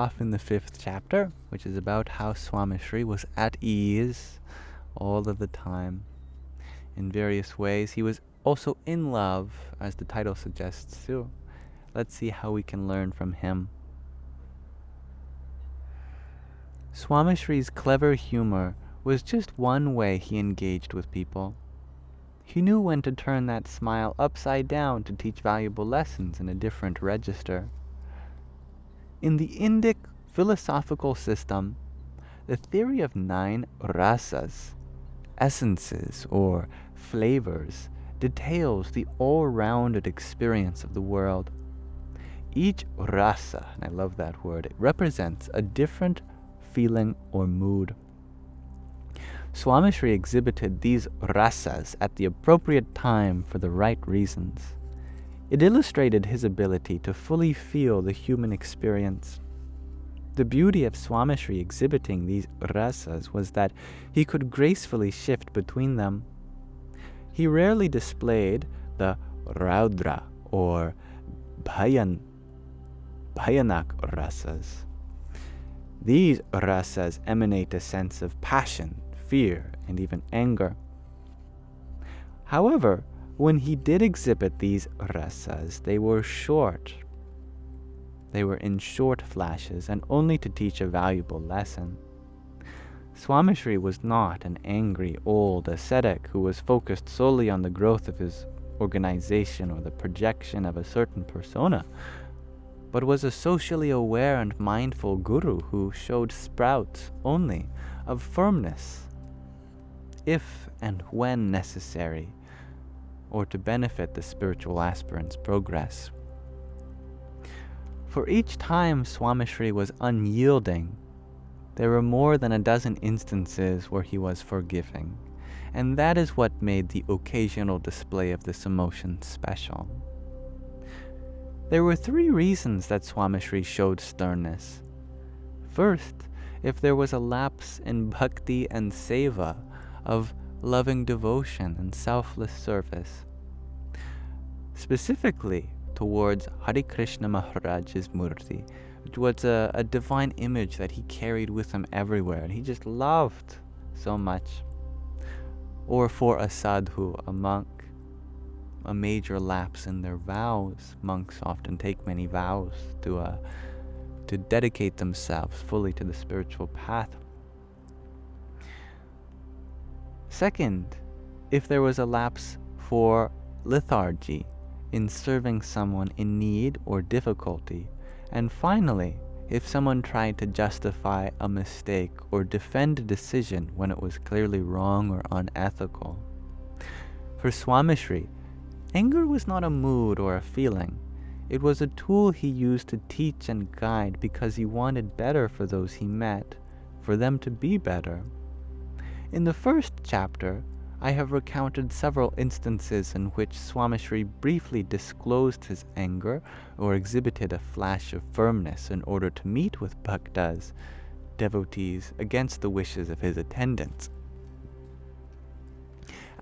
off in the 5th chapter, which is about how Swamishri was at ease all of the time in various ways. He was also in love, as the title suggests too. Let's see how we can learn from him. Swamishri's clever humor was just one way he engaged with people. He knew when to turn that smile upside down to teach valuable lessons in a different register. In the Indic philosophical system, the theory of 9 rasas, essences or flavors, details the all-rounded experience of the world. Each rasa, and I love that word, it represents a different feeling or mood. Swamishri exhibited these rasas at the appropriate time for the right reasons. It illustrated his ability to fully feel the human experience. The beauty of Swamishri exhibiting these rasas was that he could gracefully shift between them. He rarely displayed the raudra or bhayanak rasas. These rasas emanate a sense of passion, fear, and even anger. However, when he did exhibit these rasas, they were short. They were in short flashes and only to teach a valuable lesson. Swamishri was not an angry old ascetic who was focused solely on the growth of his organization or the projection of a certain persona, but was a socially aware and mindful guru who showed sprouts only of firmness, if and when necessary, or to benefit the spiritual aspirant's progress. For each time Swamishri was unyielding, there were more than a dozen instances where he was forgiving, and that is what made the occasional display of this emotion special. There were 3 reasons that Swamishri showed sternness. First, if there was a lapse in bhakti and seva, of loving devotion and selfless service, specifically towards Hare Krishna Maharaj's murti, which was a divine image that he carried with him everywhere, and he just loved so much. Or for a sadhu, a monk, a major lapse in their vows. Monks often take many vows to dedicate themselves fully to the spiritual path. Second, if there was a lapse for lethargy in serving someone in need or difficulty. And finally, if someone tried to justify a mistake or defend a decision when it was clearly wrong or unethical. For Swamishri, anger was not a mood or a feeling. It was a tool he used to teach and guide because he wanted better for those he met, for them to be better. In the 1st chapter, I have recounted several instances in which Swamishri briefly disclosed his anger or exhibited a flash of firmness in order to meet with bhaktas, devotees, against the wishes of his attendants.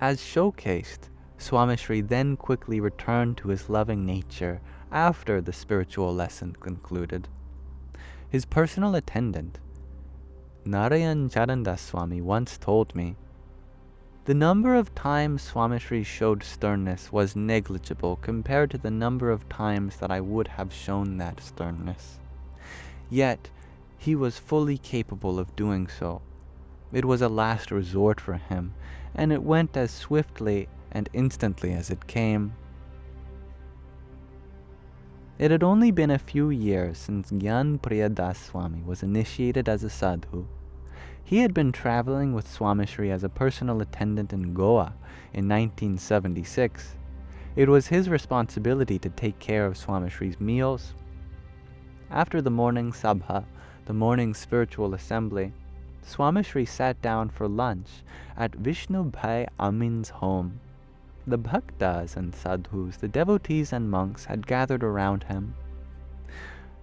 As showcased, Swamishri then quickly returned to his loving nature after the spiritual lesson concluded. His personal attendant, Narayan Charandas Swami, once told me, the number of times Swamishri showed sternness was negligible compared to the number of times that I would have shown that sternness. Yet, he was fully capable of doing so. It was a last resort for him, and it went as swiftly and instantly as it came. It had only been a few years since Gyan Priyadas Swami was initiated as a sadhu. He had been traveling with Swamishri as a personal attendant in Goa in 1976. It was his responsibility to take care of Swamishri's meals. After the morning sabha, the morning spiritual assembly, Swamishri sat down for lunch at Vishnu Bhai Amin's home. The bhaktas and sadhus, the devotees and monks, had gathered around him.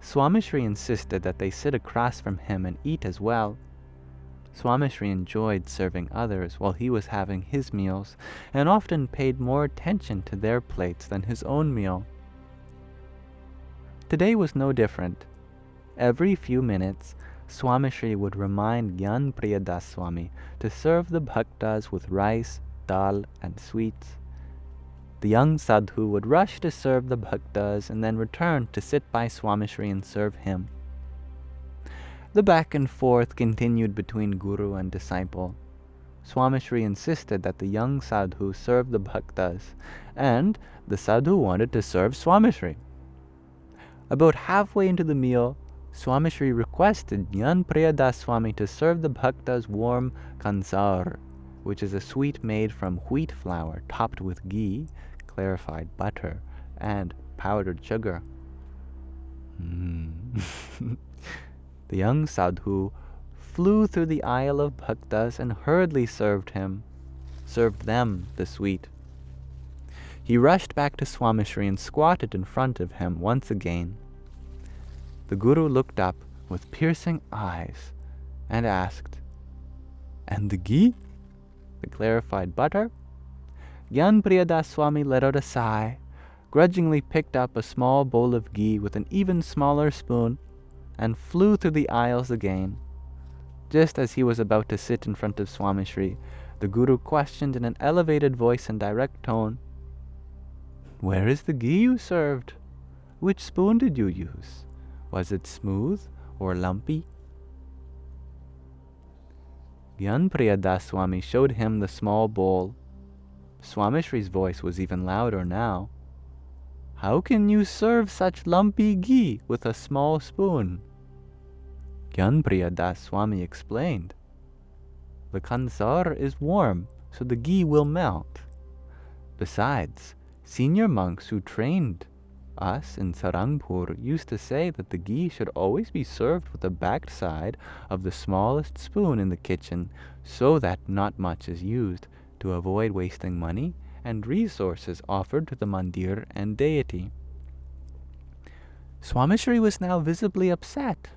Swamishri insisted that they sit across from him and eat as well. Swamishri enjoyed serving others while he was having his meals, and often paid more attention to their plates than his own meal. Today was no different. Every few minutes, Swamishri would remind Gyan Priyadas Swami to serve the bhaktas with rice, dal, and sweets. The young sadhu would rush to serve the bhaktas and then return to sit by Swamishri and serve him. The back and forth continued between guru and disciple. Swamishri insisted that the young sadhu serve the bhaktas, and the sadhu wanted to serve Swamishri. About halfway into the meal, Swamishri requested Gyan Priyadas Swami to serve the bhaktas warm kansar, which is a sweet made from wheat flour topped with ghee, clarified butter, and powdered sugar. The young sadhu flew through the aisle of bhaktas and hurriedly served them the sweet. He rushed back to Swamishri and squatted in front of him once again. The guru looked up with piercing eyes and asked, "And the ghee? The clarified butter?" Gyan Priyadas Swami let out a sigh, grudgingly picked up a small bowl of ghee with an even smaller spoon, and flew through the aisles again. Just as he was about to sit in front of Swamishri, the guru questioned in an elevated voice and direct tone, "Where is the ghee you served? Which spoon did you use? Was it smooth or lumpy?" Gyan Priyadas Swami showed him the small bowl. Swamishri's voice was even louder now. "How can you serve such lumpy ghee with a small spoon?" Gyan Priyadas Swami explained. "The kansar is warm, so the ghee will melt. Besides, senior monks who trained us in Sarangpur used to say that the ghee should always be served with the back side of the smallest spoon in the kitchen, so that not much is used, to avoid wasting money and resources offered to the mandir and deity." Swamishri was now visibly upset.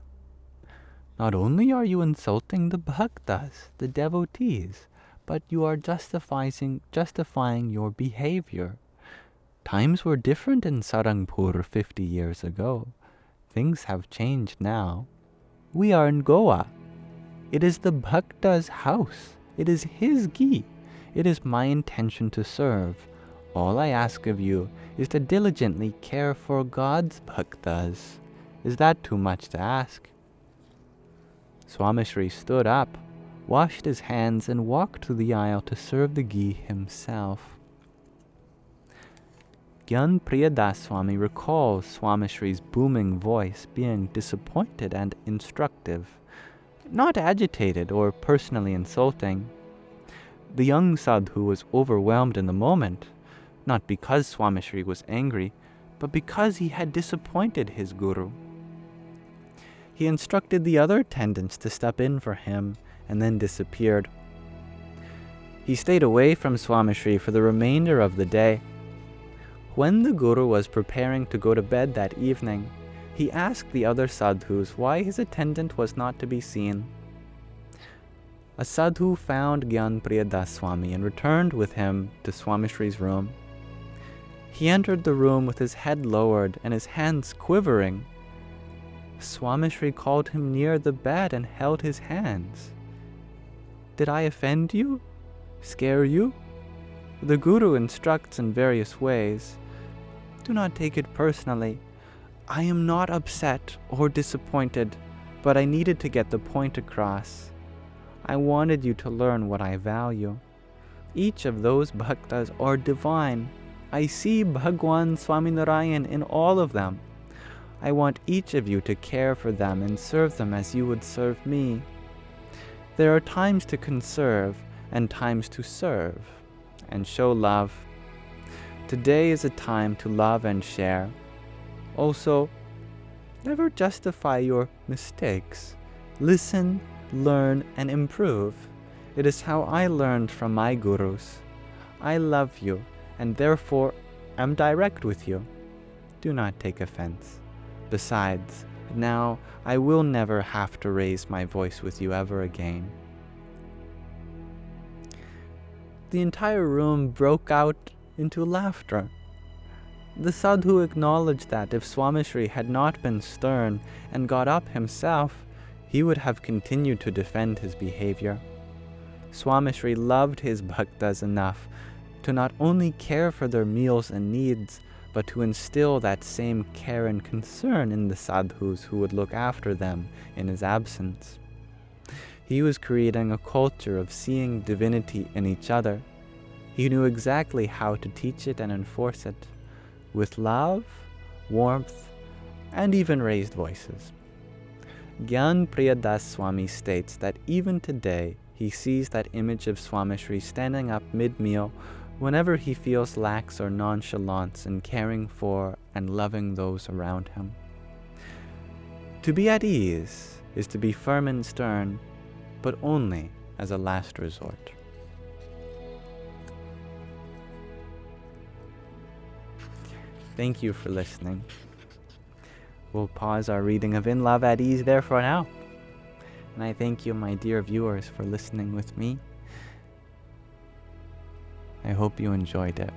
"Not only are you insulting the bhaktas, the devotees, but you are justifying your behavior. Times were different in Sarangpur 50 years ago. Things have changed now. We are in Goa. It is the bhakta's house. It is his ghee. It is my intention to serve. All I ask of you is to diligently care for God's bhaktas. Is that too much to ask?" Swamishri stood up, washed his hands, and walked to the aisle to serve the ghee himself. Gyan Priyadas Swami recalls Swamishri's booming voice being disappointed and instructive, not agitated or personally insulting. The young sadhu was overwhelmed in the moment, not because Swamishri was angry, but because he had disappointed his guru. He instructed the other attendants to step in for him and then disappeared. He stayed away from Swamishri for the remainder of the day. When the guru was preparing to go to bed that evening, he asked the other sadhus why his attendant was not to be seen. A sadhu found Gyan Priyadas Swami and returned with him to Swamishri's room. He entered the room with his head lowered and his hands quivering. Swamishri called him near the bed and held his hands. "Did I offend you? Scare you?" The guru instructs in various ways. Do not take it personally. I am not upset or disappointed, but I needed to get the point across. I wanted you to learn what I value. Each of those bhaktas are divine. I see Bhagwan Swaminarayan in all of them. I want each of you to care for them and serve them as you would serve me. There are times to conserve and times to serve and show love. Today is a time to love and share. Also, never justify your mistakes. Listen, learn, and improve. It is how I learned from my gurus. I love you, and therefore am direct with you. Do not take offense. Besides, now I will never have to raise my voice with you ever again. The entire room broke out into laughter. The sadhu acknowledged that if Swamishri had not been stern and got up himself, he would have continued to defend his behavior. Swamishri loved his bhaktas enough to not only care for their meals and needs, but to instill that same care and concern in the sadhus who would look after them in his absence. He was creating a culture of seeing divinity in each other. He knew exactly how to teach it and enforce it, with love, warmth, and even raised voices. Gyan Priyadas Swami states that even today he sees that image of Swamishri standing up mid-meal whenever he feels lax or nonchalance in caring for and loving those around him. To be at ease is to be firm and stern, but only as a last resort. Thank you for listening. We'll pause our reading of In Love at Ease there for now. And I thank you, my dear viewers, for listening with me. I hope you enjoyed it.